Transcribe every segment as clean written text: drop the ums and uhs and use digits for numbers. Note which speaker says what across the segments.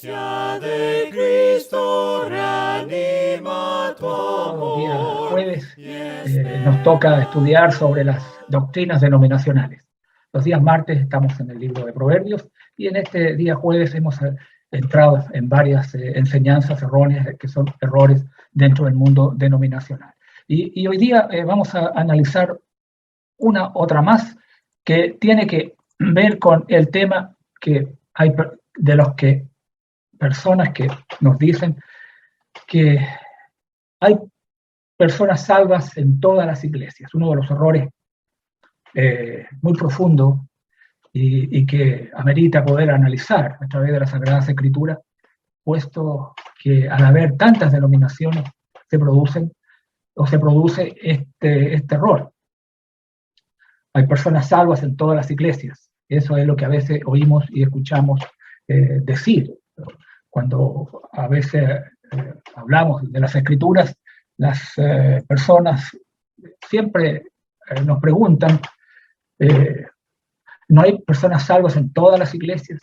Speaker 1: gracia de Cristo reanima tu
Speaker 2: Todos los días
Speaker 1: amor.
Speaker 2: jueves nos toca estudiar sobre las doctrinas denominacionales. Los días martes estamos en el libro de Proverbios y en este día jueves hemos entrado en varias enseñanzas erróneas que son errores dentro del mundo denominacional. Y hoy día vamos a analizar otra más que tiene que ver con el tema que hay de los que personas que nos dicen que hay personas salvas en todas las iglesias. Uno de los errores muy profundo y que amerita poder analizar a través de las Sagradas Escrituras, puesto que al haber tantas denominaciones se produce este error. Hay personas salvas en todas las iglesias. Eso es lo que a veces oímos y escuchamos decir. Cuando a veces hablamos de las Escrituras, las personas siempre nos preguntan, ¿no hay personas salvas en todas las iglesias?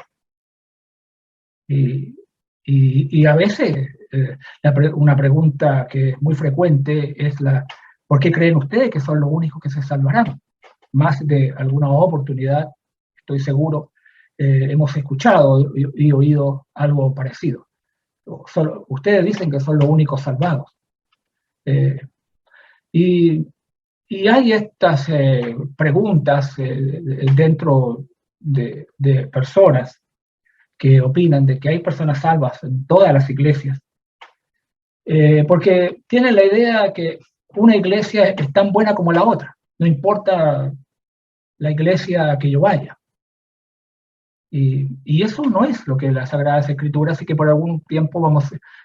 Speaker 2: Y a veces una pregunta que es muy frecuente es ¿por qué creen ustedes que son los únicos que se salvarán? Más de alguna oportunidad, estoy seguro, hemos escuchado y oído algo parecido. Ustedes dicen que son los únicos salvados. Y hay estas preguntas dentro de personas que opinan de que hay personas salvas en todas las iglesias, porque tienen la idea que una iglesia es tan buena como la otra, no importa la iglesia que yo vaya. Y eso no es lo que las Sagradas Escrituras, así que por algún tiempo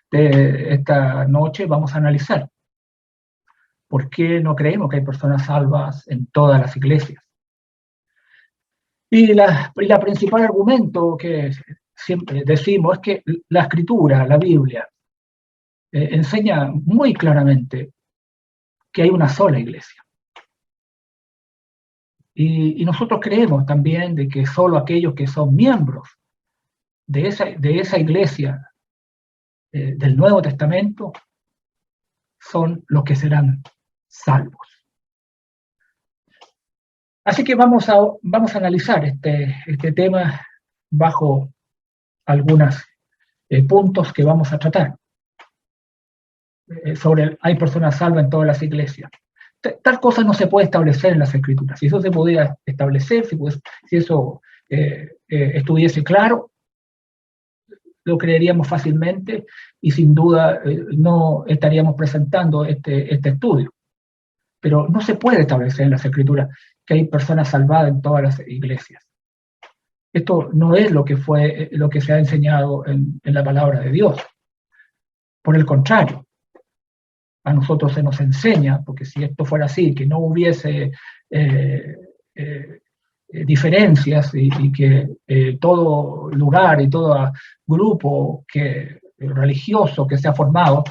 Speaker 2: esta noche vamos a analizar por qué no creemos que hay personas salvas en todas las iglesias. Y la principal argumento que siempre decimos es que la Escritura, la Biblia, enseña muy claramente que hay una sola iglesia. Y nosotros creemos también de que solo aquellos que son miembros de esa iglesia del Nuevo Testamento son los que serán salvos. Así que vamos a analizar este tema bajo algunos puntos que vamos a tratar sobre hay personas salvas en todas las iglesias. Tal cosa no se puede establecer en las Escrituras. Si eso se pudiera establecer, si eso estuviese claro, lo creeríamos fácilmente y sin duda no estaríamos presentando este estudio. Pero no se puede establecer en las Escrituras que hay personas salvadas en todas las iglesias. Esto no es lo que se ha enseñado en la palabra de Dios. Por el contrario, a nosotros se nos enseña, porque si esto fuera así, que no hubiese diferencias y que todo lugar y todo grupo religioso que se ha formado,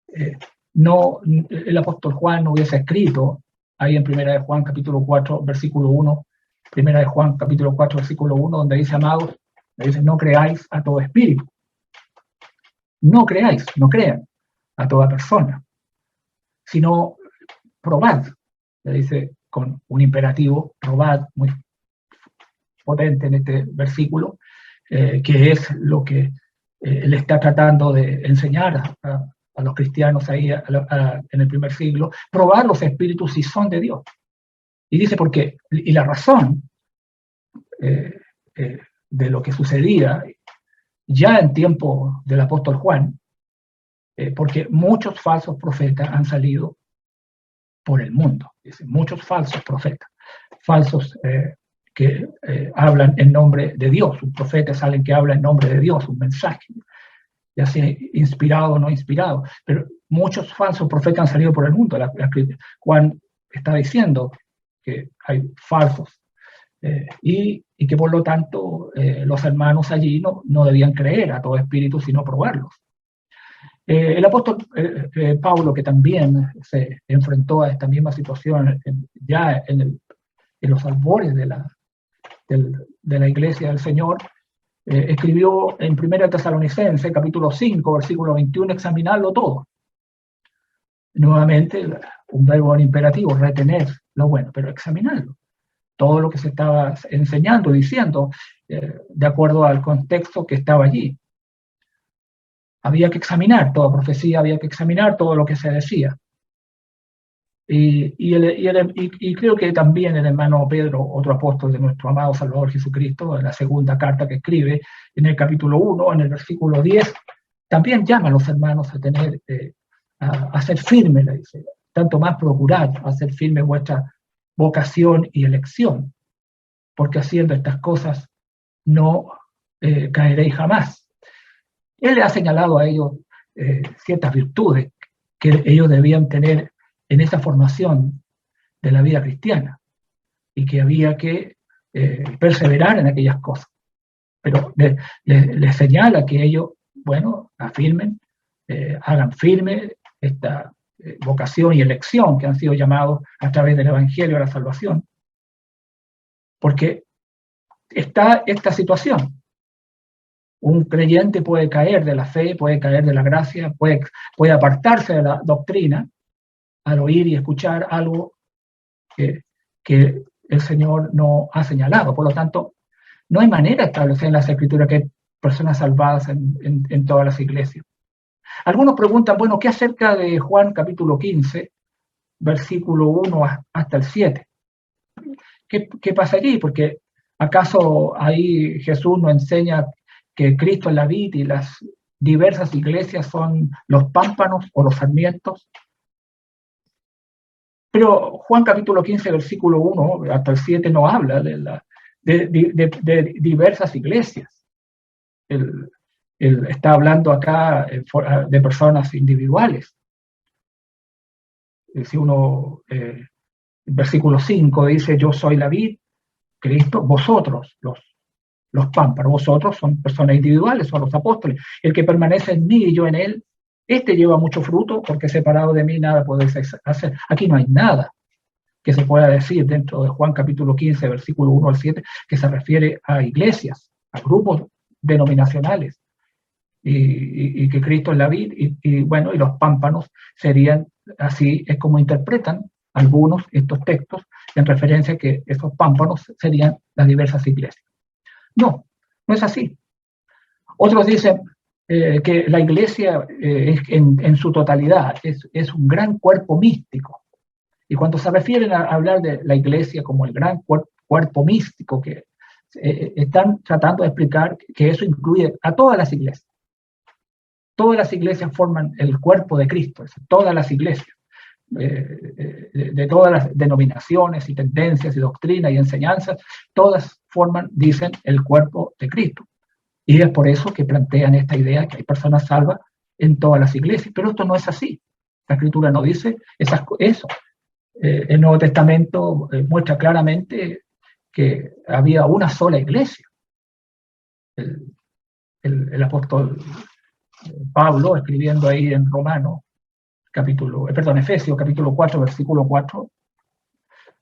Speaker 2: el apóstol Juan no hubiese escrito ahí en 1 de Juan capítulo 4, versículo 1, 1 de Juan capítulo 4, versículo 1, donde dice, amados, le dice, no creáis a todo espíritu. No creáis, no crean a toda persona, sino probad, le dice con un imperativo, probad, muy potente en este versículo, que es lo que le está tratando de enseñar a los cristianos ahí en el primer siglo, probar los espíritus si son de Dios. Y dice por qué, y la razón de lo que sucedía ya en tiempo del apóstol Juan, porque muchos falsos profetas han salido por el mundo, dice, muchos falsos profetas, falsos que hablan en nombre de Dios, un profeta es alguien que habla en nombre de Dios, un mensaje, ya sea inspirado o no inspirado, pero muchos falsos profetas han salido por el mundo. Juan está diciendo que hay falsos y que por lo tanto los hermanos allí no debían creer a todo espíritu, sino probarlos. El apóstol Pablo, que también se enfrentó a esta misma situación ya en los albores de la iglesia del Señor, escribió en 1 Tesalonicenses, capítulo 5, versículo 21, examinarlo todo. Nuevamente, un verbo en imperativo, retener lo bueno, pero examinarlo. Todo lo que se estaba enseñando, diciendo, de acuerdo al contexto que estaba allí. Había que examinar toda profecía, había que examinar todo lo que se decía. Y creo que también el hermano Pedro, otro apóstol de nuestro amado Salvador Jesucristo, en la segunda carta que escribe, en el capítulo 1, en el versículo 10, también llama a los hermanos a tener, a ser firmes, le dice, tanto más procurad hacer firme vuestra vocación y elección, porque haciendo estas cosas no caeréis jamás. Él le ha señalado a ellos ciertas virtudes que ellos debían tener en esa formación de la vida cristiana y que había que perseverar en aquellas cosas. Pero les señala que ellos, bueno, afirmen, hagan firme esta vocación y elección que han sido llamados a través del Evangelio a la salvación. Porque está esta situación. Un creyente puede caer de la fe, puede caer de la gracia, puede apartarse de la doctrina al oír y escuchar algo que el Señor no ha señalado. Por lo tanto, no hay manera de establecer en las Escrituras que hay personas salvadas en todas las iglesias. Algunos preguntan, bueno, ¿qué acerca de Juan capítulo 15, versículo 1 hasta el 7? ¿Qué pasa allí? Porque ¿acaso ahí Jesús nos enseña que Cristo es la vid y las diversas iglesias son los pámpanos o los sarmientos? Pero Juan capítulo 15, versículo 1 hasta el 7 no habla de diversas iglesias. Él está hablando acá de personas individuales. Si uno, el versículo 5 dice, yo soy la vid, Cristo, vosotros, los pámpanos, vosotros son personas individuales, son los apóstoles. El que permanece en mí y yo en él, este lleva mucho fruto, porque separado de mí nada podéis hacer. Aquí no hay nada que se pueda decir dentro de Juan capítulo 15, versículo 1 al 7, que se refiere a iglesias, a grupos denominacionales, y que Cristo es la vid, y bueno, y los pámpanos serían, así es como interpretan algunos estos textos, en referencia a que esos pámpanos serían las diversas iglesias. No, no es así. Otros dicen que la iglesia en su totalidad es un gran cuerpo místico. Y cuando se refieren a hablar de la iglesia como el gran cuerpo místico, que están tratando de explicar que eso incluye a todas las iglesias. Todas las iglesias forman el cuerpo de Cristo, todas las iglesias, de todas las denominaciones y tendencias y doctrinas y enseñanzas, todas forman, dicen, el cuerpo de Cristo. Y es por eso que plantean esta idea que hay personas salvas en todas las iglesias, pero esto no es así. La Escritura no dice eso. El Nuevo Testamento muestra claramente que había una sola iglesia. El apóstol Pablo, escribiendo ahí en Efesios capítulo 4, versículo 4,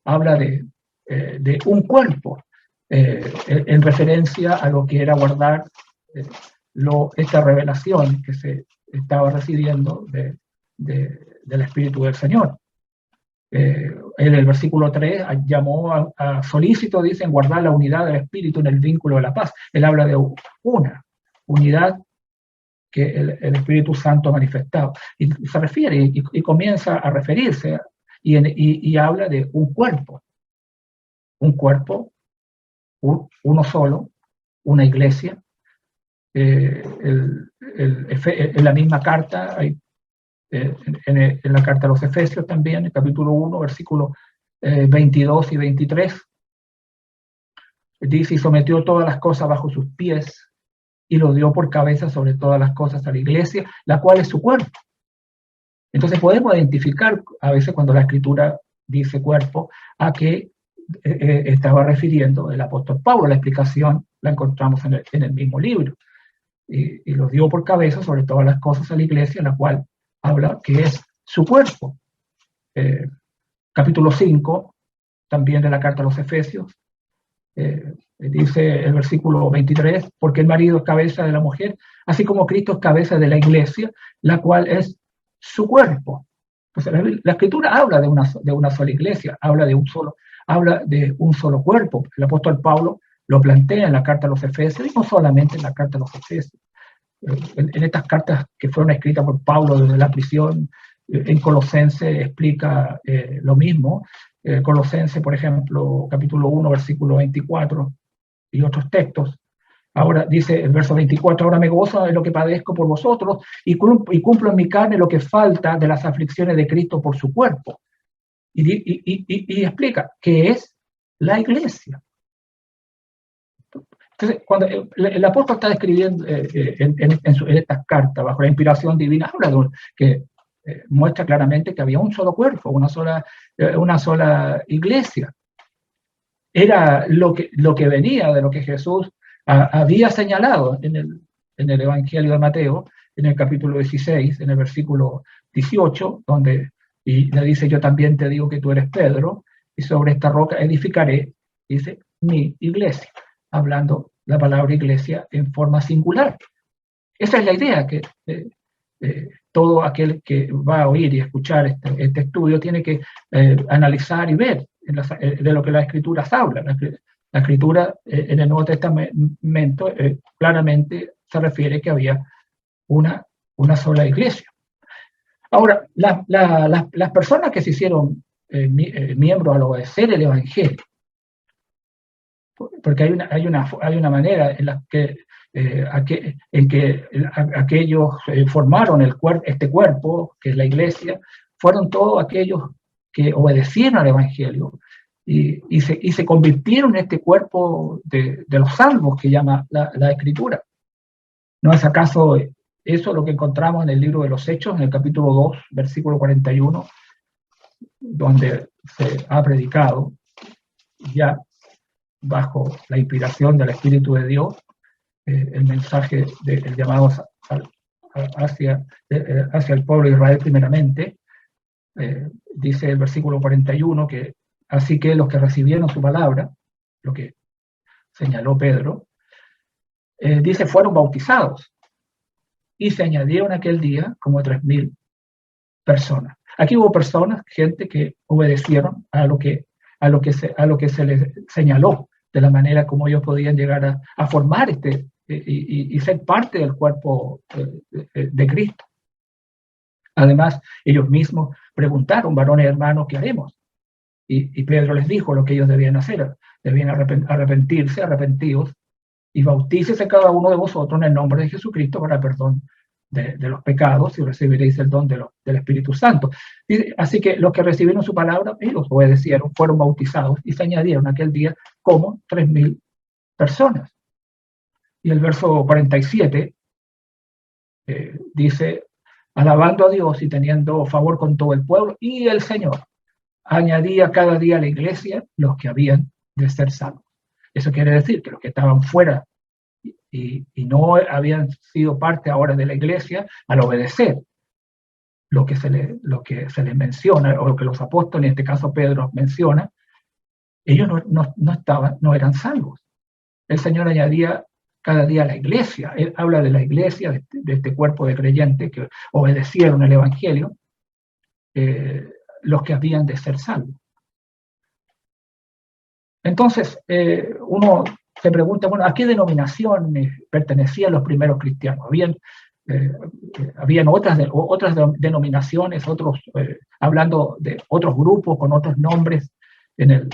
Speaker 2: habla de un cuerpo, en referencia a lo que era guardar esta revelación que se estaba recibiendo del Espíritu del Señor. En el versículo 3 llamó a solícito, dicen, guardar la unidad del Espíritu en el vínculo de la paz. Él habla de una unidad que el Espíritu Santo ha manifestado. Y se refiere y comienza a referirse y habla de un cuerpo, uno solo, una iglesia. En la misma carta, en la carta a los Efesios también, el capítulo 1, versículos 22 y 23, dice, y sometió todas las cosas bajo sus pies, y lo dio por cabeza sobre todas las cosas a la iglesia, la cual es su cuerpo. Entonces podemos identificar a veces cuando la Escritura dice cuerpo, a qué estaba refiriendo el apóstol Pablo. La explicación la encontramos en el mismo libro. Y lo dio por cabeza sobre todas las cosas a la iglesia, la cual habla que es su cuerpo. Capítulo 5, también de la carta a los Efesios, Dice el versículo 23, porque el marido es cabeza de la mujer, así como Cristo es cabeza de la iglesia, la cual es su cuerpo. Entonces, la escritura habla de una sola iglesia, habla de un solo cuerpo. El apóstol Pablo lo plantea en la carta a los Efesios, y no solamente en la carta a los Efesios. En estas cartas que fueron escritas por Pablo desde la prisión, en Colosense explica lo mismo. Colosense, por ejemplo, capítulo 1, versículo 24, y otros textos. Ahora dice el verso 24, ahora me gozo en lo que padezco por vosotros y cumplo en mi carne lo que falta de las aflicciones de Cristo por su cuerpo. Y explica que es la iglesia. Entonces, cuando el apóstol está escribiendo en estas cartas, bajo la inspiración divina, habla de que muestra claramente que había un solo cuerpo, una sola iglesia. Era lo que venía de lo que Jesús había señalado en el Evangelio de Mateo, en el capítulo 16, en el versículo 18, donde y le dice, yo también te digo que tú eres Pedro, y sobre esta roca edificaré, dice, mi iglesia, hablando la palabra iglesia en forma singular. Esa es la idea, que todo aquel que va a oír y escuchar este estudio tiene que analizar y ver de lo que las escrituras hablan. La escritura en el Nuevo Testamento claramente se refiere que había una sola iglesia. Ahora, las personas que se hicieron miembros al obedecer el Evangelio, porque hay una manera en la que aquellos formaron este cuerpo, que es la iglesia, fueron todos aquellos que obedecieron al Evangelio y se convirtieron en este cuerpo de los salvos que llama la Escritura. ¿No es acaso eso lo que encontramos en el libro de los Hechos, en el capítulo 2, versículo 41, donde se ha predicado ya bajo la inspiración del Espíritu de Dios el mensaje del llamado hacia el pueblo de Israel primeramente? Dice el versículo 41 que así que los que recibieron su palabra, lo que señaló Pedro, dice fueron bautizados y se añadieron aquel día como 3.000 personas. Aquí hubo personas, gente que obedecieron a lo que se les señaló, de la manera como ellos podían llegar a formar y ser parte del cuerpo de Cristo. Además, ellos mismos preguntaron, varones hermanos, ¿qué haremos? Y Pedro les dijo lo que ellos debían hacer. Debían arrepentidos, y bautícese cada uno de vosotros en el nombre de Jesucristo para perdón de los pecados, y recibiréis el don del Espíritu Santo. Así que los que recibieron su palabra, ellos obedecieron, fueron bautizados y se añadieron aquel día como 3.000 personas. Y el verso 47 dice, alabando a Dios y teniendo favor con todo el pueblo, y el Señor añadía cada día a la iglesia los que habían de ser salvos. Eso quiere decir que los que estaban fuera y no habían sido parte ahora de la iglesia, al obedecer lo que se les menciona, o lo que los apóstoles, en este caso Pedro, menciona, ellos no eran salvos. El Señor añadía cada día a la iglesia. Él habla de la iglesia, de este cuerpo de creyentes que obedecieron el Evangelio, los que habían de ser salvos. Entonces, uno se pregunta, bueno, ¿a qué denominaciones pertenecían los primeros cristianos? Habían otras denominaciones, hablando de otros grupos con otros nombres en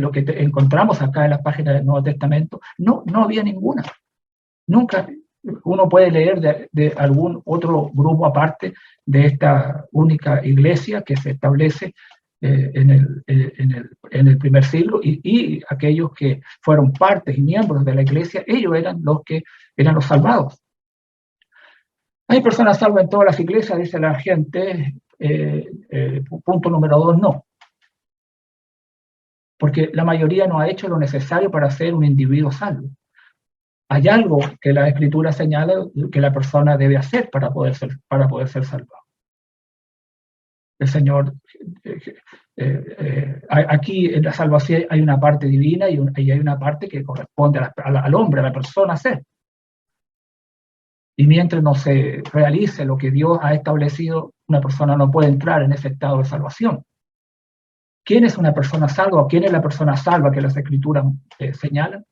Speaker 2: lo que encontramos acá en las páginas del Nuevo Testamento. No había ninguna. Nunca uno puede leer de algún otro grupo aparte de esta única iglesia que se establece en el primer siglo, y aquellos que fueron partes y miembros de la iglesia, ellos eran los salvados. ¿Hay personas salvas en todas las iglesias?, dice la gente. Punto número 2, no. Porque la mayoría no ha hecho lo necesario para ser un individuo salvo. Hay algo que la Escritura señala que la persona debe hacer para poder ser salvado. El Señor, aquí en la salvación hay una parte divina y hay una parte que corresponde al hombre, a la persona ser. Y mientras no se realice lo que Dios ha establecido, una persona no puede entrar en ese estado de salvación. ¿Quién es una persona salva o quién es la persona salva que las Escrituras señalan?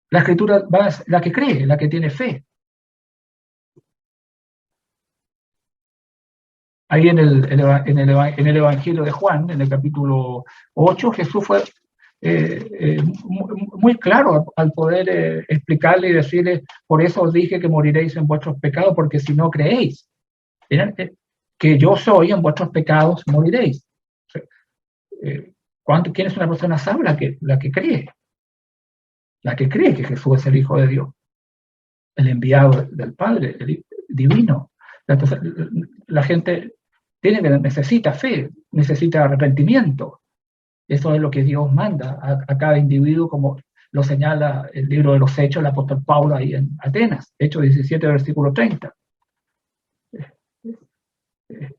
Speaker 2: La Escritura va, la que cree, la que tiene fe. Ahí en el Evangelio de Juan, en el capítulo 8, Jesús fue muy claro al poder explicarle y decirle: por eso os dije que moriréis en vuestros pecados, porque si no creéis que yo soy, en vuestros pecados moriréis. ¿Quién es una persona salva? La que cree que Jesús es el Hijo de Dios, el enviado del Padre, el divino. Entonces, la gente necesita fe, necesita arrepentimiento. Eso es lo que Dios manda a cada individuo, como lo señala el libro de los Hechos, el apóstol Pablo ahí en Atenas, Hechos 17, versículo 30.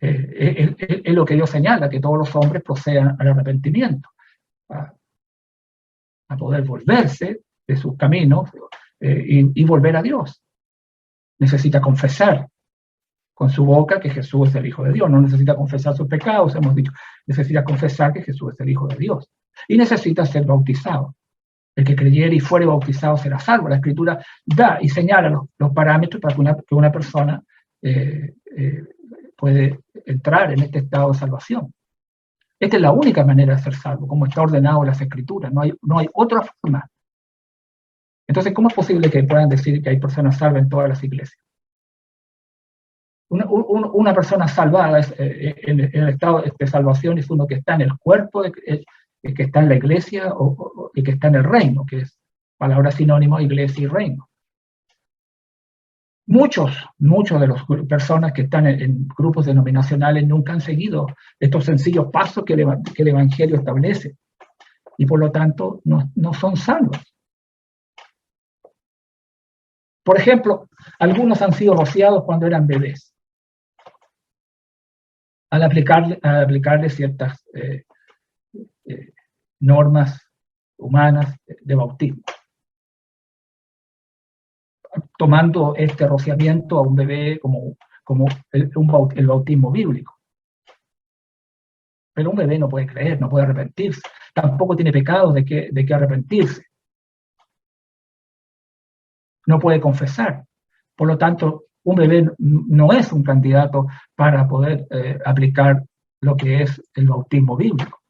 Speaker 2: Es lo que Dios señala, que todos los hombres procedan al arrepentimiento, a poder volverse de sus caminos y volver a Dios. Necesita confesar con su boca que Jesús es el Hijo de Dios. No necesita confesar sus pecados, hemos dicho. Necesita confesar que Jesús es el Hijo de Dios. Y necesita ser bautizado. El que creyere y fuere bautizado será salvo. La Escritura da y señala los parámetros para que una persona puede entrar en este estado de salvación. Esta es la única manera de ser salvo, como está ordenado en las Escrituras. No hay otra forma. Entonces, ¿cómo es posible que puedan decir que hay personas salvas en todas las iglesias? Una persona salvada en el estado de salvación es uno que está en el cuerpo, que está en la iglesia y que está en el reino, que es palabra sinónima, iglesia y reino. Muchos de las personas que están en grupos denominacionales nunca han seguido estos sencillos pasos que el Evangelio establece y por lo tanto no son salvos. Por ejemplo, algunos han sido rociados cuando eran bebés, al aplicarle ciertas normas humanas de bautismo, tomando este rociamiento a un bebé como el bautismo bíblico. Pero un bebé no puede creer, no puede arrepentirse, tampoco tiene pecados de que arrepentirse, no puede confesar. Por lo tanto, un bebé no es un candidato para poder aplicar lo que es el bautismo bíblico.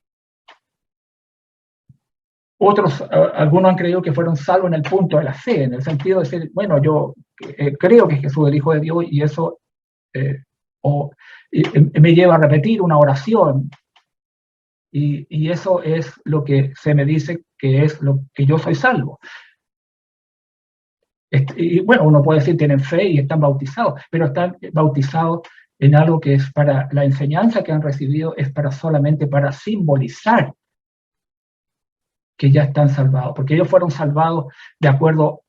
Speaker 2: Algunos han creído que fueron salvos en el punto de la fe, en el sentido de decir, bueno, yo creo que Jesús es el Hijo de Dios y eso me lleva a repetir una oración y eso es lo que se me dice que es lo que yo soy salvo. Y bueno, uno puede decir tienen fe y están bautizados, pero están bautizados en algo que es para la enseñanza que han recibido, es solamente para simbolizar que ya están salvados, porque ellos fueron salvados de acuerdo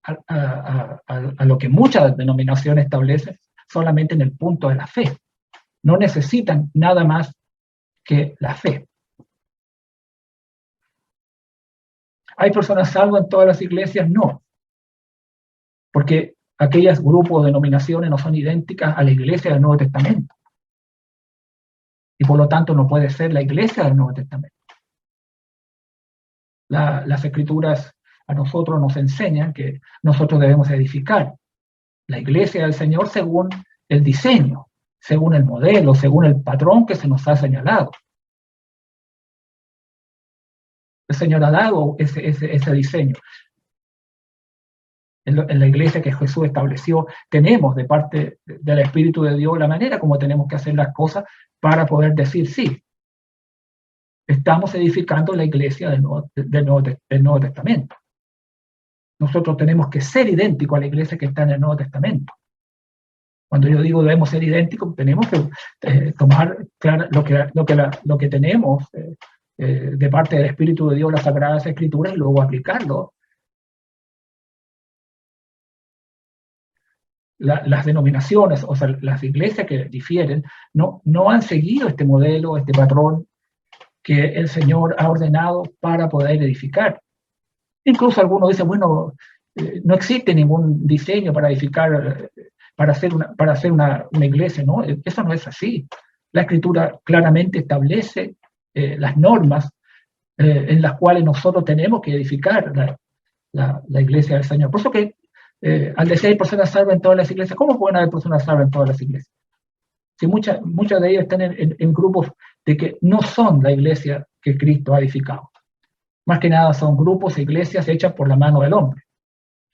Speaker 2: a lo que muchas denominaciones establecen, solamente en el punto de la fe. No necesitan nada más que la fe. ¿Hay personas salvas en todas las iglesias? No. Porque aquellos grupos o denominaciones no son idénticas a la iglesia del Nuevo Testamento. Y por lo tanto no puede ser la iglesia del Nuevo Testamento. Las Escrituras a nosotros nos enseñan que nosotros debemos edificar la iglesia del Señor según el diseño, según el modelo, según el patrón que se nos ha señalado. El Señor ha dado ese diseño. En la iglesia que Jesús estableció, tenemos de parte del Espíritu de Dios la manera como tenemos que hacer las cosas para poder decir sí. Estamos edificando la iglesia del Nuevo Testamento. Nosotros tenemos que ser idénticos a la iglesia que está en el Nuevo Testamento. Cuando yo digo debemos ser idénticos, tenemos que tomar claro lo que tenemos de parte del Espíritu de Dios, las Sagradas Escrituras, y luego aplicarlo. las denominaciones, o sea, las iglesias que difieren, no han seguido este modelo, este patrón que el Señor ha ordenado para poder edificar. Incluso algunos dicen, bueno, no existe ningún diseño para edificar, para hacer una iglesia, ¿no? Eso no es así. La Escritura claramente establece las normas en las cuales nosotros tenemos que edificar la iglesia del Señor. Por eso que al decir hay personas salvas en todas las iglesias, ¿cómo pueden haber personas salvas en todas las iglesias? Si muchas de ellas están en grupos de que no son la iglesia que Cristo ha edificado. Más que nada son grupos e iglesias hechas por la mano del hombre.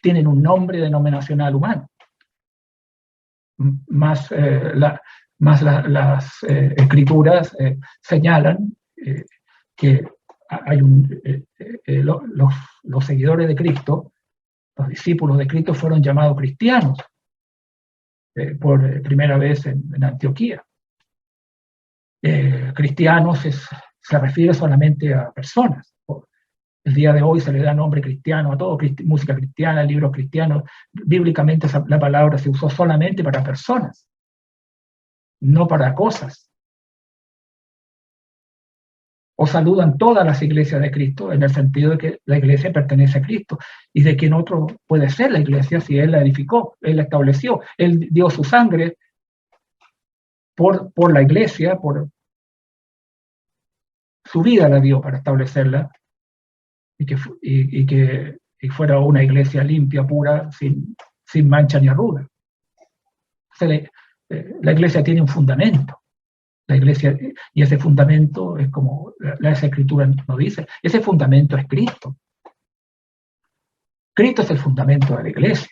Speaker 2: Tienen un nombre denominacional humano. Más las escrituras señalan que hay los seguidores de Cristo, los discípulos de Cristo fueron llamados cristianos por primera vez en Antioquía. Cristianos se refiere solamente a personas. El día de hoy se le da nombre cristiano a todo, música cristiana, libros cristianos. Bíblicamente la palabra se usó solamente para personas, no para cosas. O saludan todas las iglesias de Cristo, en el sentido de que la iglesia pertenece a Cristo, y de que en otro puede ser la iglesia si Él la edificó, Él la estableció, Él dio su sangre por la iglesia, por su vida la dio para establecerla, y que fuera una iglesia limpia, pura, sin mancha ni arruga. Entonces, la iglesia tiene un fundamento. La iglesia, y ese fundamento es como esa escritura nos dice, ese fundamento es Cristo. Cristo es el fundamento de la iglesia.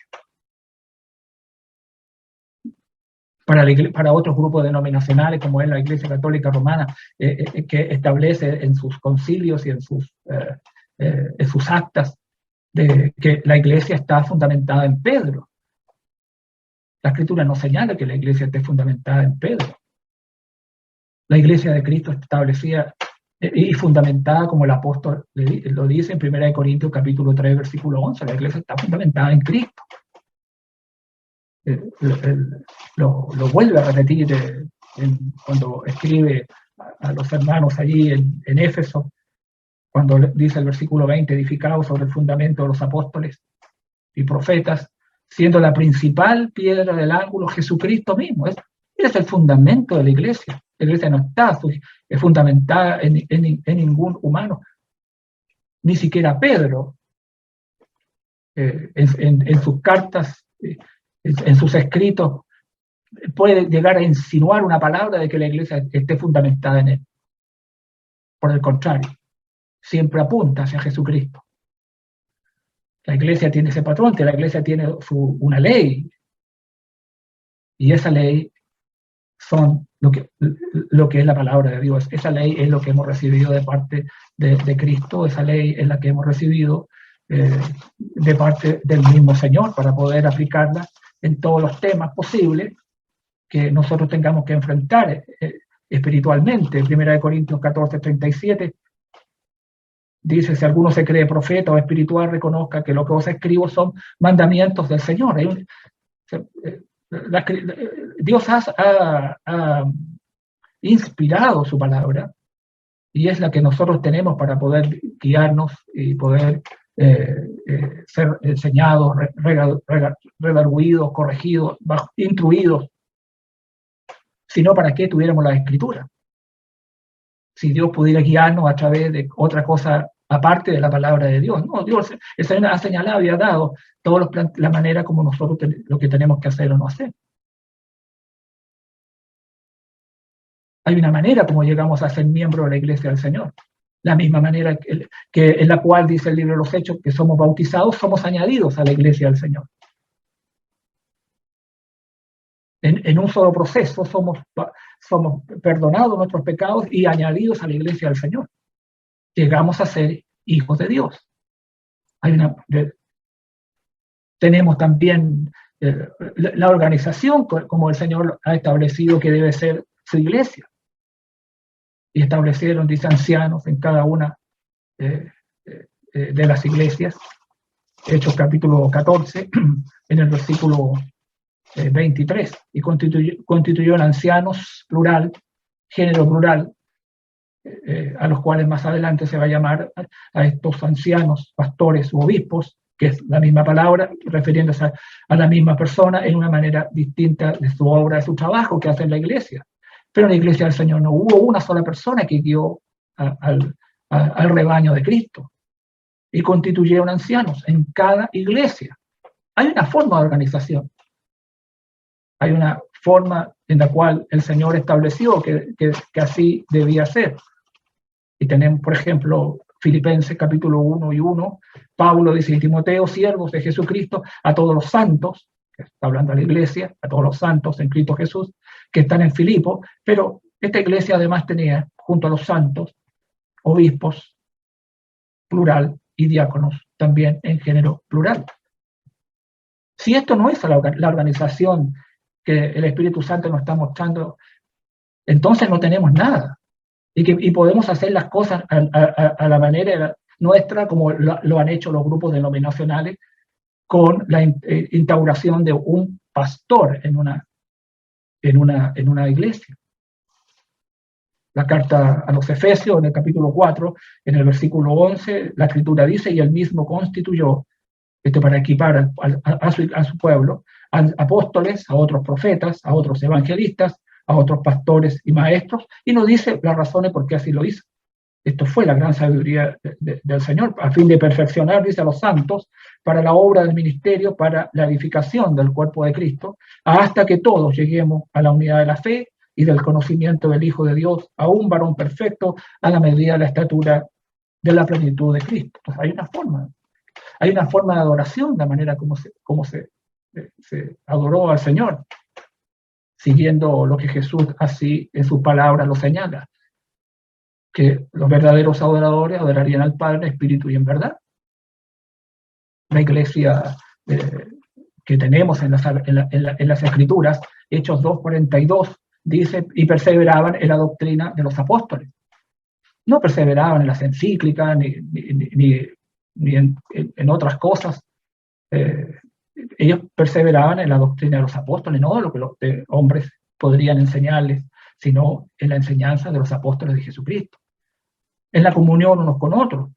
Speaker 2: Para otros grupos denominacionales, como es la Iglesia Católica Romana, que establece en sus concilios y en sus actas de que la iglesia está fundamentada en Pedro. La escritura no señala que la iglesia esté fundamentada en Pedro. La iglesia de Cristo está establecida y fundamentada, como el apóstol lo dice en 1 Corintios capítulo 3, versículo 11, la iglesia está fundamentada en Cristo. Lo vuelve a repetir cuando escribe a los hermanos allí en Éfeso, cuando dice el versículo 20, edificado sobre el fundamento de los apóstoles y profetas, siendo la principal piedra del ángulo Jesucristo mismo. Él es el fundamento de la iglesia. La iglesia no está fundamentada en ningún humano. Ni siquiera Pedro, en sus cartas, en sus escritos, puede llegar a insinuar una palabra de que la iglesia esté fundamentada en él. Por el contrario, siempre apunta hacia Jesucristo. La iglesia tiene ese patrón, que la iglesia tiene una ley, y esa ley son lo que es la palabra de Dios. Esa ley es lo que hemos recibido de parte de Cristo, esa ley es la que hemos recibido de parte del mismo Señor para poder aplicarla en todos los temas posibles que nosotros tengamos que enfrentar espiritualmente. 1 Corintios 14, 37 dice, si alguno se cree profeta o espiritual, reconozca que lo que os escribo son mandamientos del Señor. Dios ha inspirado su palabra y es la que nosotros tenemos para poder guiarnos y poder ser enseñados, redarguidos, corregidos, instruidos. Si no, ¿para qué tuviéramos la Escritura? Si Dios pudiera guiarnos a través de otra cosa aparte de la palabra de Dios. No, Dios, el Señor ha señalado y ha dado la manera como nosotros lo que tenemos que hacer o no hacer. Hay una manera como llegamos a ser miembros de la iglesia del Señor. La misma manera que en la cual dice el libro de los Hechos que somos bautizados, somos añadidos a la iglesia del Señor. En un solo proceso somos perdonados nuestros pecados y añadidos a la iglesia del Señor. Llegamos a ser hijos de Dios. Tenemos también la organización como el Señor ha establecido que debe ser su iglesia. Y establecieron, dice, ancianos en cada una de las iglesias. Hechos capítulo 14, en el versículo 23, y constituyeron ancianos, plural, género plural, a los cuales más adelante se va a llamar a estos ancianos, pastores u obispos, que es la misma palabra, refiriéndose a la misma persona en una manera distinta de su obra, de su trabajo que hace en la iglesia. Pero en la iglesia del Señor no hubo una sola persona que guió al rebaño de Cristo. Y constituyeron ancianos en cada iglesia. Hay una forma de organización. Hay una forma en la cual el Señor estableció que así debía ser. Y tenemos, por ejemplo, Filipenses capítulo 1 y 1, Pablo dice, Timoteo, siervos de Jesucristo, a todos los santos, que está hablando a la iglesia, a todos los santos en Cristo Jesús, que están en Filipo, pero esta iglesia además tenía, junto a los santos, obispos, plural, y diáconos, también en género plural. Si esto no es la organización que el Espíritu Santo nos está mostrando, entonces no tenemos nada. Y podemos hacer las cosas a la manera nuestra, como lo han hecho los grupos denominacionales, con la instauración de un pastor en una iglesia. La carta a los Efesios, en el capítulo 4, en el versículo 11, la Escritura dice, y él mismo constituyó, esto para equipar a su pueblo, a apóstoles, a otros profetas, a otros evangelistas, a otros pastores y maestros, y nos dice las razones por qué así lo hizo. Esto fue la gran sabiduría del Señor, a fin de perfeccionar, dice, a los santos, para la obra del ministerio, para la edificación del cuerpo de Cristo, hasta que todos lleguemos a la unidad de la fe y del conocimiento del Hijo de Dios, a un varón perfecto, a la medida de la estatura de la plenitud de Cristo. Entonces, hay una forma de adoración, la manera como se adoró al Señor, siguiendo lo que Jesús así en sus palabras lo señala, que los verdaderos adoradores adorarían al Padre en espíritu y en verdad. La iglesia que tenemos en las Escrituras, Hechos 2:42, dice, y perseveraban en la doctrina de los apóstoles. No perseveraban en las encíclicas ni en otras cosas. Ellos perseveraban en la doctrina de los apóstoles, no de lo que los hombres podrían enseñarles, sino en la enseñanza de los apóstoles de Jesucristo. En la comunión unos con otros,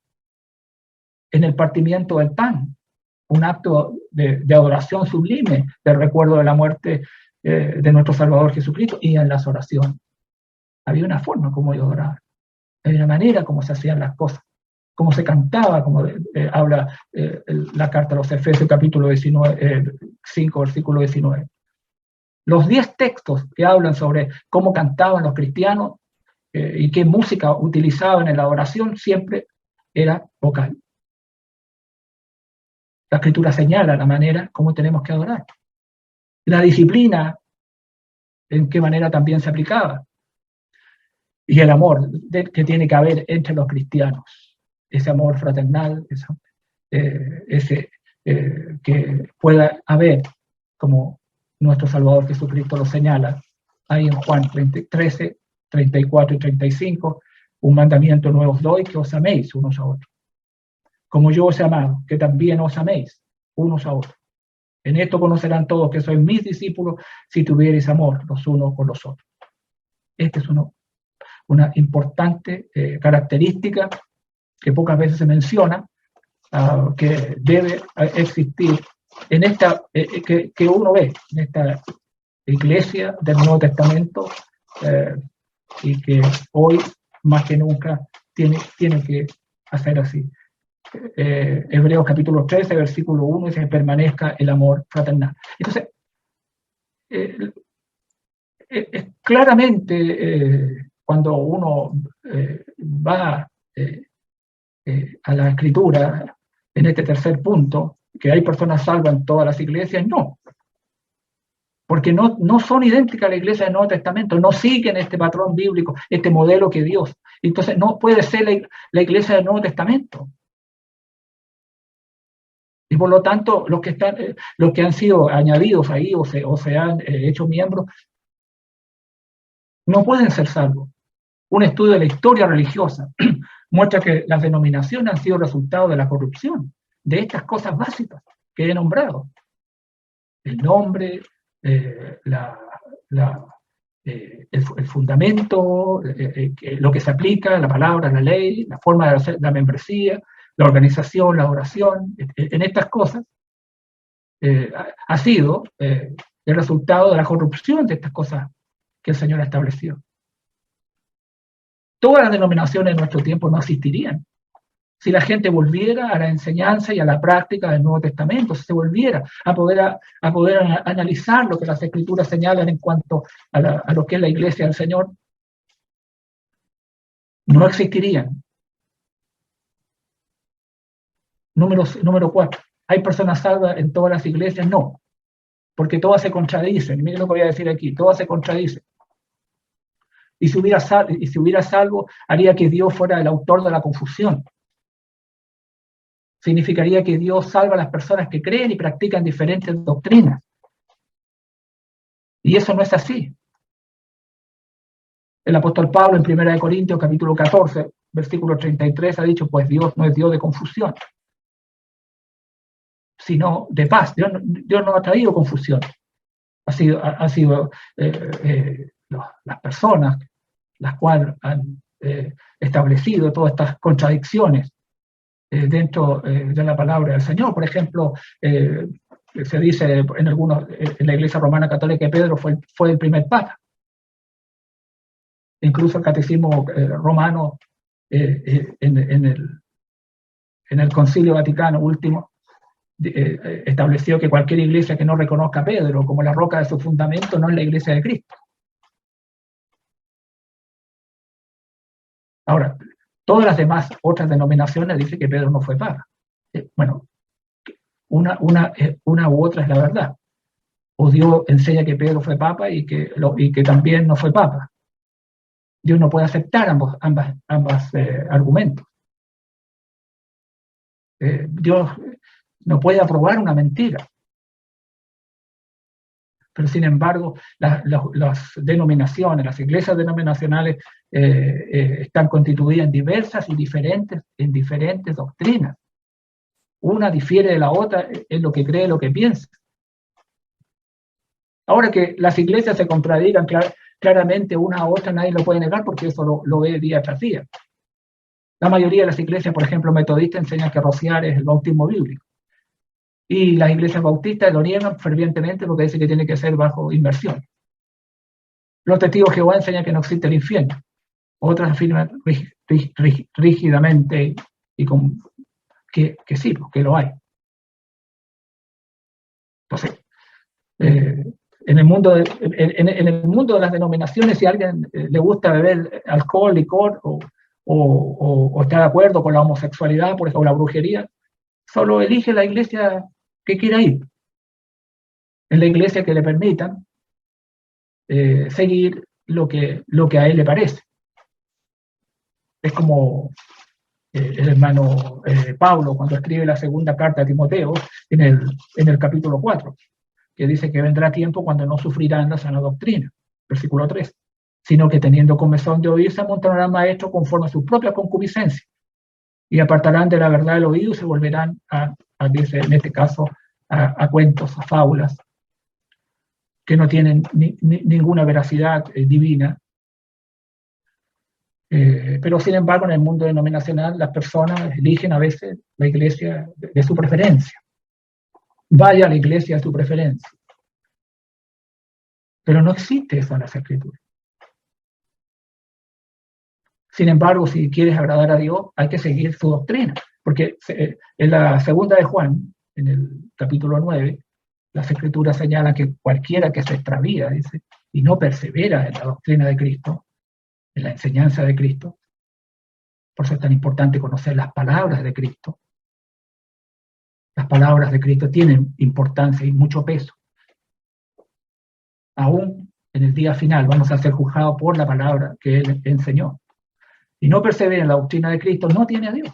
Speaker 2: en el partimiento del pan, un acto de adoración sublime, de recuerdo de la muerte de nuestro Salvador Jesucristo, y en las oraciones. Había una forma como ellos adoraban, había una manera como se hacían las cosas, como se cantaba, como habla la carta a los Efesios, capítulo 5, versículo 19. Los 10 textos que hablan sobre cómo cantaban los cristianos y qué música utilizaban en la oración, siempre era vocal. La Escritura señala la manera como tenemos que adorar. La disciplina, en qué manera también se aplicaba. Y el amor que tiene que haber entre los cristianos. Ese amor fraternal, ese que pueda haber, como nuestro Salvador Jesucristo lo señala, ahí en Juan 13, 34 y 35, un mandamiento nuevo os doy, que os améis unos a otros. Como yo os he amado, que también os améis unos a otros. En esto conocerán todos que sois mis discípulos, si tuviereis amor los unos con los otros. Esta es una importante característica que pocas veces se menciona, que debe existir en esta, que uno ve en esta iglesia del Nuevo Testamento, y que hoy más que nunca tiene que hacer así. Hebreos capítulo 13, versículo 1, dice que permanezca el amor fraternal. Entonces, claramente, cuando uno va a la Escritura, en este tercer punto, que hay personas salvas en todas las iglesias, no. Porque no son idénticas a la iglesia del Nuevo Testamento, no siguen este patrón bíblico, este modelo que Dios. Entonces no puede ser la iglesia del Nuevo Testamento. Y por lo tanto, los que han sido añadidos ahí o se han hecho miembros, no pueden ser salvos. Un estudio de la historia religiosa muestra que las denominaciones han sido resultado de la corrupción de estas cosas básicas que he nombrado. El nombre, el fundamento, lo que se aplica, la palabra, la ley, la forma de hacer la membresía, la organización, la oración, en estas cosas, ha sido el resultado de la corrupción de estas cosas que el Señor ha establecido. Todas las denominaciones en nuestro tiempo no existirían si la gente volviera a la enseñanza y a la práctica del Nuevo Testamento, si se volviera a poder analizar lo que las Escrituras señalan en cuanto a lo que es la Iglesia del Señor, no existirían. Número 4. ¿Hay personas salvas en todas las iglesias? No, porque todas se contradicen. Miren lo que voy a decir aquí, todas se contradicen. Y si hubiera salvo, haría que Dios fuera el autor de la confusión. Significaría que Dios salva a las personas que creen y practican diferentes doctrinas. Y eso no es así. El apóstol Pablo en 1 Corintios capítulo 14, versículo 33 ha dicho, pues Dios no es Dios de confusión, sino de paz. Dios no ha traído confusión. Ha sido las personas las cuales han establecido todas estas contradicciones dentro de la palabra del Señor. Por ejemplo, se dice en la Iglesia Romana Católica que Pedro fue el primer papa. Incluso el Catecismo Romano en el Concilio Vaticano último estableció que cualquier iglesia que no reconozca a Pedro como la roca de su fundamento no es la Iglesia de Cristo. Ahora, todas las demás otras denominaciones dicen que Pedro no fue papa. Bueno, una u otra es la verdad. O Dios enseña que Pedro fue papa y que también no fue papa. Dios no puede aceptar ambos argumentos. Dios no puede aprobar una mentira. Pero sin embargo, las denominaciones, las iglesias denominacionales están constituidas en diferentes doctrinas. Una difiere de la otra en lo que cree, lo que piensa. Ahora que las iglesias se contradigan claramente una a otra, nadie lo puede negar porque eso lo ve día tras día. La mayoría de las iglesias, por ejemplo, metodistas, enseñan que rociar es el bautismo bíblico. Y las iglesias bautistas lo niegan fervientemente porque dicen que tiene que ser bajo inmersión. Los testigos de Jehová enseñan que no existe el infierno. Otras afirman rígidamente que sí, que lo hay. Entonces, en el mundo de las denominaciones, si a alguien le gusta beber alcohol, licor, o está de acuerdo con la homosexualidad, por ejemplo, o la brujería, solo elige la iglesia que quiera ir. En la iglesia que le permitan seguir lo que a él le parece. Es como el hermano Pablo cuando escribe la segunda carta a Timoteo en el capítulo 4, que dice que vendrá tiempo cuando no sufrirán la sana doctrina, versículo 3, sino que teniendo comezón de oír se amontonarán maestros conforme a su propia concupiscencia y apartarán de la verdad el oído y se volverán dice, en este caso, a cuentos, a fábulas, que no tienen ninguna veracidad divina. Pero sin embargo, en el mundo denominacional, las personas eligen a veces la iglesia de su preferencia. Vaya a la iglesia de su preferencia. Pero no existe eso en las Escrituras. Sin embargo, si quieres agradar a Dios, hay que seguir su doctrina. Porque en la segunda de Juan, en el capítulo 9, las Escrituras señalan que cualquiera que se extravía, dice, y no persevera en la doctrina de Cristo, en la enseñanza de Cristo, por eso es tan importante conocer las palabras de Cristo. Las palabras de Cristo tienen importancia y mucho peso. Aún en el día final vamos a ser juzgados por la palabra que Él enseñó. Y no persevera en la doctrina de Cristo no tiene a Dios.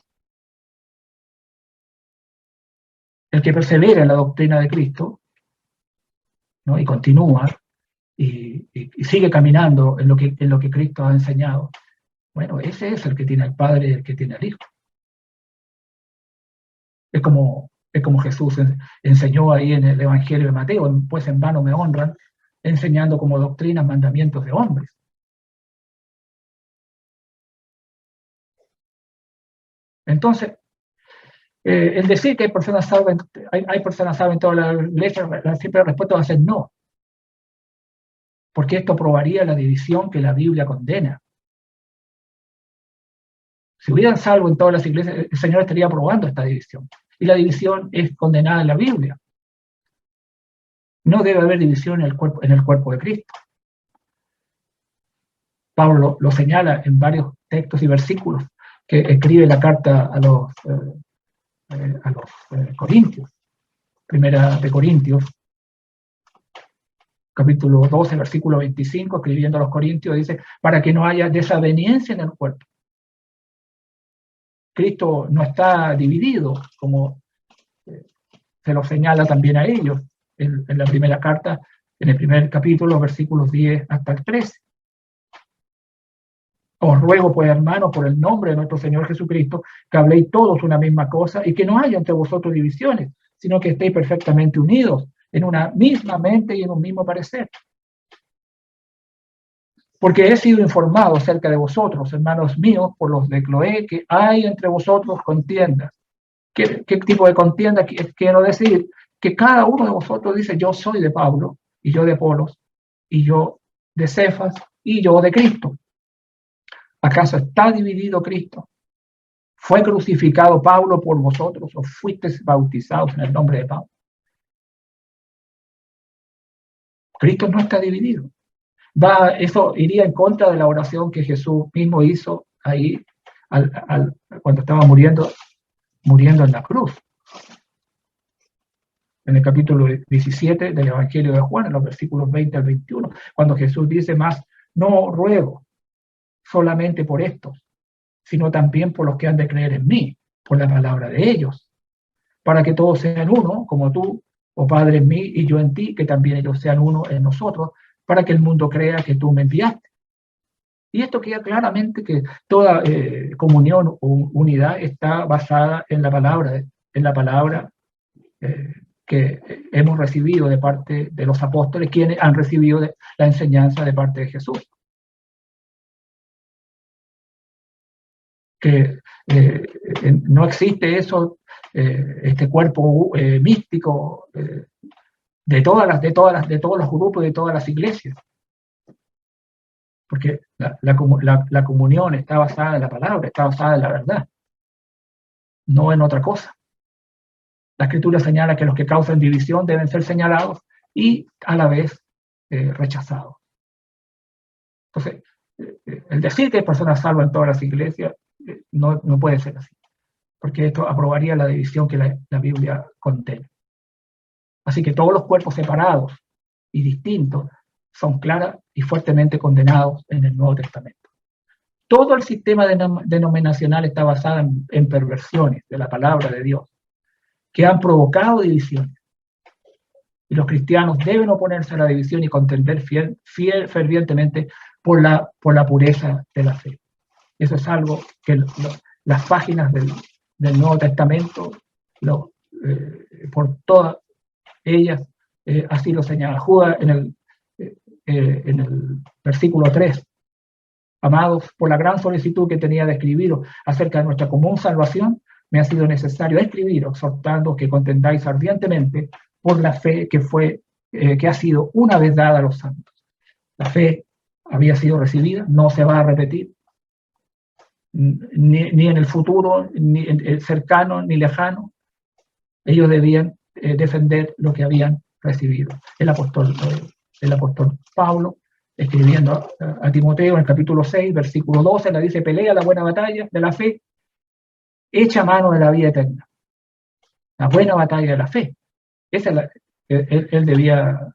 Speaker 2: El que persevera en la doctrina de Cristo, ¿no? Y continúa y sigue caminando en lo que Cristo ha enseñado, bueno, ese es el que tiene al Padre y el que tiene al Hijo. Es como Es como Jesús enseñó ahí en el Evangelio de Mateo, pues en vano me honran, enseñando como doctrina mandamientos de hombres. Entonces, el decir que hay personas salvas en toda la iglesia, la simple respuesta va a ser no, porque esto probaría la división que la Biblia condena. Si hubieran salvo en todas las iglesias, el Señor estaría aprobando esta división. Y la división es condenada en la Biblia. No debe haber división en el cuerpo de Cristo. Pablo lo señala en varios textos y versículos que escribe la carta a los Corintios. Primera de Corintios, capítulo 12, versículo 25, escribiendo a los Corintios, dice, para que no haya desaveniencia en el cuerpo. Cristo no está dividido, como se lo señala también a ellos en la primera carta, en el primer capítulo, versículos 10 hasta el 13. Os ruego, pues, hermanos, por el nombre de nuestro Señor Jesucristo, que habléis todos una misma cosa y que no haya entre vosotros divisiones, sino que estéis perfectamente unidos en una misma mente y en un mismo parecer. Porque he sido informado acerca de vosotros, hermanos míos, por los de Cloé, que hay entre vosotros contiendas. ¿Qué tipo de contienda quiero decir? Que cada uno de vosotros dice, yo soy de Pablo, y yo de Apolos, y yo de Cefas, y yo de Cristo. ¿Acaso está dividido Cristo? ¿Fue crucificado Pablo por vosotros o fuisteis bautizados en el nombre de Pablo? Cristo no está dividido. Eso iría en contra de la oración que Jesús mismo hizo ahí cuando estaba muriendo en la cruz. En el capítulo 17 del Evangelio de Juan, en los versículos 20 al 21, cuando Jesús dice, más no ruego solamente por estos, sino también por los que han de creer en mí, por la palabra de ellos, para que todos sean uno, como tú, oh Padre, en mí y yo en ti, que también ellos sean uno en nosotros, para que el mundo crea que tú me enviaste. Y esto queda claramente que toda comunión o unidad está basada en la palabra que hemos recibido de parte de los apóstoles, quienes han recibido la enseñanza de parte de Jesús. Que no existe eso, este cuerpo místico de todos los grupos, de todas las iglesias. Porque la comunión está basada en la palabra, está basada en la verdad, no en otra cosa. La Escritura señala que los que causan división deben ser señalados y a la vez rechazados. Entonces, el decir que hay personas salvas en todas las iglesias no puede ser así, porque esto aprobaría la división que la Biblia contiene. Así que todos los cuerpos separados y distintos son claras y fuertemente condenados en el Nuevo Testamento. Todo el sistema denominacional está basado en perversiones de la palabra de Dios, que han provocado divisiones. Y los cristianos deben oponerse a la división y contender fervientemente por la pureza de la fe. Eso es algo que las páginas del Nuevo Testamento, por todas ellas, así lo señala Judas en el versículo 3. Amados, por la gran solicitud que tenía de escribiros acerca de nuestra común salvación, me ha sido necesario escribir, exhortando que contendáis ardientemente por la fe que ha sido una vez dada a los santos. La fe había sido recibida, no se va a repetir, ni en el futuro, ni en el cercano, ni lejano. Ellos debían defender lo que habían recibido. El apóstol Pablo, escribiendo a Timoteo en el capítulo 6, versículo 12, le dice, pelea la buena batalla de la fe, echa mano de la vida eterna. La buena batalla de la fe. Esa es él debía,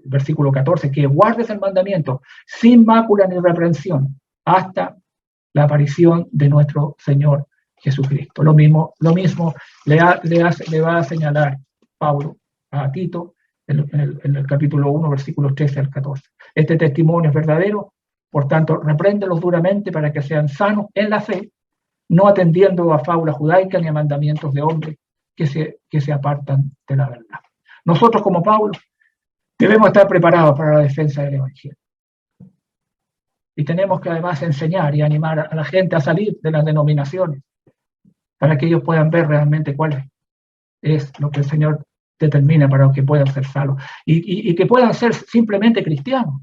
Speaker 2: versículo 14, que guardes el mandamiento sin mácula ni reprensión hasta la aparición de nuestro Señor Jesucristo. Lo mismo le va a señalar Pablo a Tito en el capítulo 1, versículos 13 al 14. Este testimonio es verdadero, por tanto, repréndelos duramente para que sean sanos en la fe no atendiendo a fábulas judaicas ni a mandamientos de hombres que se apartan de la verdad. Nosotros, como Pablo, debemos estar preparados para la defensa del Evangelio. Y tenemos que además enseñar y animar a la gente a salir de las denominaciones para que ellos puedan ver realmente cuál es lo que el Señor determina para que puedan ser salvos. Y que puedan ser simplemente cristianos,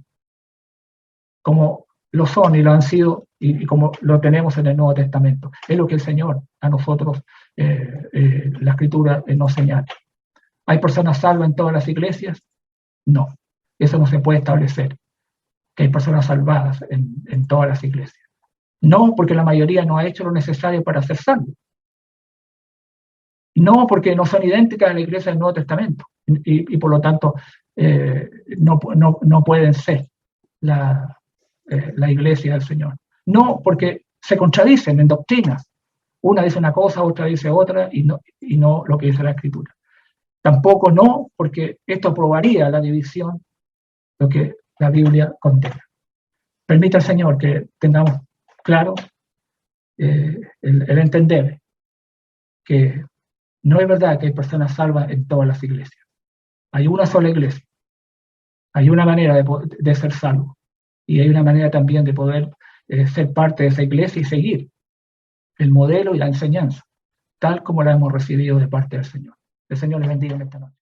Speaker 2: como lo son y lo han sido y como lo tenemos en el Nuevo Testamento. Es lo que el Señor a nosotros, la Escritura nos señala. ¿Hay personas salvas en todas las iglesias? No, eso no se puede establecer, que hay personas salvadas en todas las iglesias. No, porque la mayoría no ha hecho lo necesario para ser salvo. No, porque no son idénticas a la iglesia del Nuevo Testamento y por lo tanto no pueden ser la iglesia del Señor. No, porque se contradicen en doctrinas. Una dice una cosa, otra dice otra y no lo que dice la Escritura. Tampoco no, porque esto probaría la división, lo que la Biblia condena. Permita al Señor que tengamos claro el entender que no es verdad que hay personas salvas en todas las iglesias. Hay una sola iglesia. Hay una manera de ser salvo. Y hay una manera también de poder ser parte de esa iglesia y seguir el modelo y la enseñanza, tal como la hemos recibido de parte del Señor. El Señor les bendiga en esta noche.